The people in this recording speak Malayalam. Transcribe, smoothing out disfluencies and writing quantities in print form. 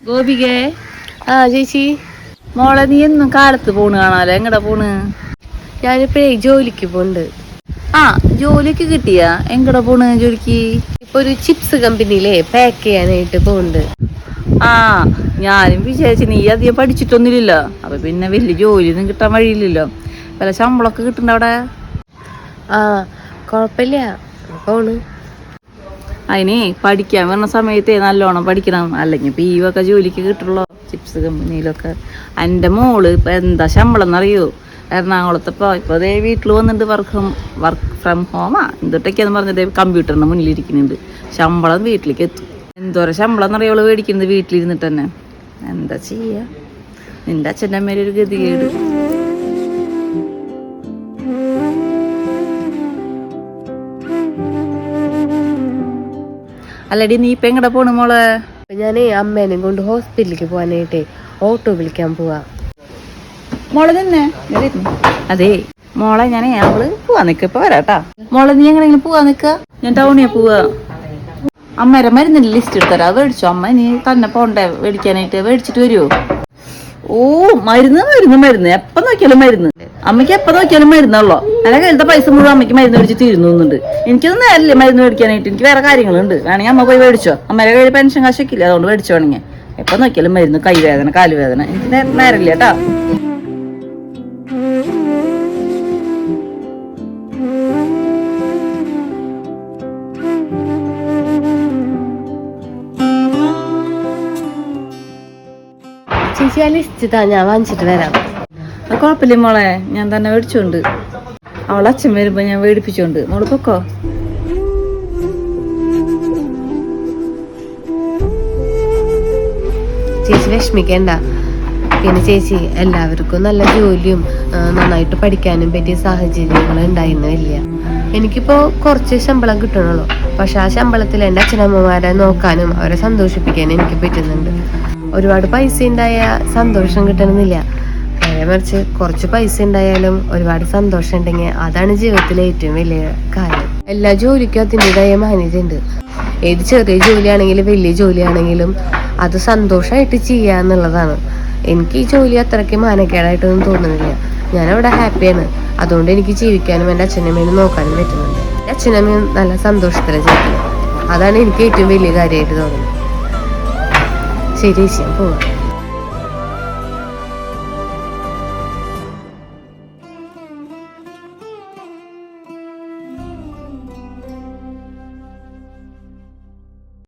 ഗോപികേ, ചേച്ചി. മോളെ നീ എന്നും കാലത്ത് പോണ് കാണാലോ, എങ്ങടാ പോണ്? ഞാനിപ്പോഴേ ജോലിക്ക് പോണ്ട്. ജോലിക്ക് കിട്ടിയാ? എങ്ങടാ പോണ് ജോലിക്ക്? ഇപ്പൊ ഒരു ചിപ്സ് കമ്പനിയിലെ പാക്ക് ചെയ്യാനായിട്ട് പോണ്ട്. ഞാനും വിചാരിച്ചു നീ അധികം പഠിച്ചിട്ടൊന്നുമില്ലല്ലോ, അപ്പൊ പിന്നെ വലിയ ജോലിയൊന്നും കിട്ടാൻ വഴിയില്ലല്ലോ. വല്ല ശമ്പളമൊക്കെ കിട്ടണ്ട അവിടെ? കൊഴപ്പില്ല, പോണ്. അതിനെ പഠിക്കാൻ വരുന്ന സമയത്തേ നല്ലോണം പഠിക്കണം, അല്ലെങ്കിൽ ഇപ്പൊ ഈ ഒക്കെ ജോലിക്ക് കിട്ടുള്ളൂ ചിപ്സ് കമ്പനിയിലൊക്കെ. എൻ്റെ മോള് ഇപ്പൊ എന്താ ശമ്പളം എന്നറിയോ? എറണാകുളത്ത് ഇപ്പൊ അതേ വീട്ടിൽ വന്നിട്ട് വർക്ക് ഫ്രം ഹോമാ എന്തൊട്ടൊക്കെയാന്ന് പറഞ്ഞത് കമ്പ്യൂട്ടറിന്റെ മുന്നിലിരിക്കുന്നുണ്ട്. ശമ്പളം വീട്ടിലേക്ക് എത്തും. എന്തോരം ശമ്പളം എന്നറിയോള് മേടിക്കുന്നത് വീട്ടിലിരുന്നിട്ട് തന്നെ. എന്താ ചെയ്യാ, നിന്റെ അച്ഛൻ്റെ അമ്മേരെ ഒരു ഗതികേട്. അല്ലടി നീ ഇപ്പൊ എങ്ങടെ പോണു മോളെ? ഞാനേ അമ്മേനെയും കൊണ്ട് ഹോസ്പിറ്റലിലേക്ക് പോകാനായിട്ടേ ഓട്ടോ വിളിക്കാൻ പോവാ. മോളെ തന്നെ അതെ മോളെ, ഞാനേ അവള് പോവാ നിക്ക, ഇപ്പൊ വരാട്ടാ. മോളെ നീ എങ്ങനെയെങ്കിലും പോവാ നിക്ക, ഞാൻ ടൗണിൽ പോവാ. അമ്മേരെ മരുന്നിന്റെ ലിസ്റ്റ് എടുത്തരാ, അത് മേടിച്ചോ. അമ്മ നീ തന്നെ പോണ്ടേ മേടിക്കാനായിട്ട്, മേടിച്ചിട്ട് വരുമോ? മരുന്ന് എപ്പൊ നോക്കിയാലും മരുന്ന്. അമ്മയ്ക്ക് എപ്പൊ നോക്കിയാലും മരുന്നുള്ളോ? എന്നെ കയ്യിലത്തെ പൈസ മുഴുവൻ അമ്മയ്ക്ക് മരുന്ന് മേടിച്ച് തീരുന്നുണ്ട്. എനിക്കൊന്നും നേരല്ലേ മരുന്ന് മേടിക്കാനായിട്ട്, എനിക്ക് വേറെ കാര്യങ്ങളുണ്ട്. വേണമെങ്കിൽ അമ്മ പോയി മേടിച്ചോ. അമ്മേരെ കയ്യിൽ പെൻഷൻ കാശൊക്കെ ഇല്ല, അതുകൊണ്ട് മേടിച്ചോ. വേണമെങ്കിൽ എപ്പൊ നോക്കിയാലും മരുന്ന്, കൈവേദന കാലുവേദന, എനിക്ക് നേരമില്ല കേട്ടാ. ചേച്ചി ആ ലിസ്റ്റ് താ, ഞാൻ വാങ്ങിച്ചിട്ട് വരാം. അത് കുഴപ്പമില്ല മോളെ, ഞാൻ തന്നെ മേടിച്ചോണ്ട്. അവളെ അച്ഛൻ വരുമ്പോ ഞാൻ മേടിപ്പിച്ചോണ്ട്. മോള് പൊക്കോ. ചേച്ചി വിഷമിക്കണ്ട. പിന്നെ ചേച്ചി, എല്ലാവർക്കും നല്ല ജോലിയും നന്നായിട്ട് പഠിക്കാനും പറ്റിയ സാഹചര്യങ്ങൾ ഉണ്ടായിരുന്നില്ല. എനിക്കിപ്പോ കുറച്ച് ശമ്പളം കിട്ടണുള്ളൂ, പക്ഷെ ആ ശമ്പളത്തിൽ എൻ്റെ അച്ഛനമ്മമാരെ നോക്കാനും അവരെ സന്തോഷിപ്പിക്കാനും എനിക്ക് പറ്റുന്നുണ്ട്. ഒരുപാട് പൈസ ഉണ്ടായ സന്തോഷം കിട്ടണമെന്നില്ല, നേരെ മറിച്ച് കുറച്ച് പൈസ ഉണ്ടായാലും ഒരുപാട് സന്തോഷം ഉണ്ടെങ്കിൽ അതാണ് ജീവിതത്തിലെ ഏറ്റവും വലിയ കാര്യം. എല്ലാ ജോലിക്കും അതിൻ്റെതായ മാന്യത ഉണ്ട്. ഏത് ചെറിയ ജോലിയാണെങ്കിലും വലിയ ജോലിയാണെങ്കിലും അത് സന്തോഷമായിട്ട് ചെയ്യുക എന്നുള്ളതാണ്. എനിക്ക് ഈ ജോലി അത്രയ്ക്ക് മാനക്കേടായിട്ടൊന്നും തോന്നുന്നില്ല. ഞാനവിടെ ഹാപ്പിയാണ്. അതുകൊണ്ട് എനിക്ക് ജീവിക്കാനും എൻ്റെ അച്ഛനമ്മേനും നോക്കാനും പറ്റുന്നുണ്ട്. എൻ്റെ അച്ഛനമ്മയും നല്ല സന്തോഷത്തിലാണ് ജീവിക്കുന്നത്. അതാണ് എനിക്ക് ഏറ്റവും വലിയ കാര്യമായിട്ട് തോന്നുന്നത്. ശരി, പോവാം.